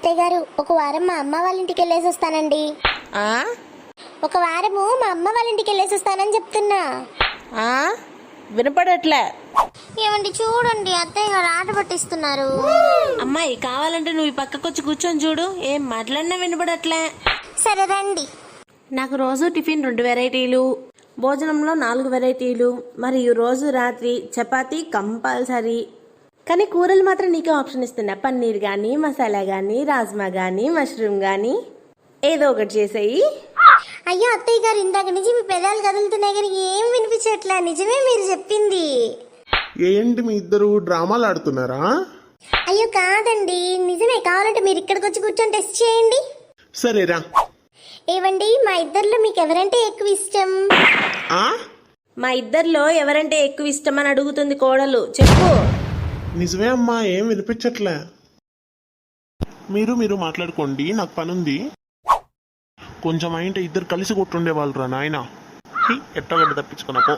అత్తయ్య గారు ఒక వారం మా అమ్మ వాళ్ళ ఇంటికి వెళ్ళేసి వస్తానండి. ఆ ఒక వారము మా అమ్మ వాళ్ళ ఇంటికి వెళ్ళేసి వస్తానని చెప్తున్నా. ఆ వినపడట్లే. ఏమండి చూడండి అత్తయ్య గారు ఆట పట్టిస్తున్నారు. అమ్మాయి కావాలంటే నువ్వు ఈ పక్కకొచ్చి కూర్చొని చూడు, ఏం మాట్లాడినా వినపడట్లే. సరే రండి. నాకు రోజు టిఫిన్ 2 వెరైటీలు, భోజనంలో 4 వెరైటీలు, మరియు రోజు రాత్రి చపాతీ కంపల్సరీ. కానీ కూరలు మాత్రం నీకే ఆప్షన్ ఇస్తున్నా. పన్నీర్ కానీ, మసాలా కానీ, రాజ్మా కానీ, మష్రూమ్ కానీ ఏదో ఒకటి చేసేయి. అయ్యో అత్తయ్య గారు ఇందాక నుంచి మీ పెదాలు కదులుతున్నాయి కానీ ఏం వినిపించట్లే. నిజమే మీరు చెప్పింది. ఏంటి మీ ఇద్దరు డ్రామాలు ఆడుతున్నారా? అయ్యో కాదండి నిజమే. కావాలంటే మీరు ఇక్కడికి వచ్చి కూర్చొని టెస్ట్ చేయండి. సరేరా. ఏవండి మా ఇద్దరిలో మీకు ఎవరంటే ఎక్కువ ఇష్టం? ఆ మా ఇద్దరిలో ఎవరంటే ఎక్కువ ఇష్టమని అడుగుతుంది కోడలు, చెప్పు. నిజమే అమ్మా, ఏం వినిపించట్లే. మీరు మాట్లాడుకోండి, నాకు పనుంది. కొంచెం అయింటే ఇద్దరు కలిసి కొట్టుండే వాళ్ళు రా నాయన. ఎట్టగడ్డ తప్పించుకున్నాకో.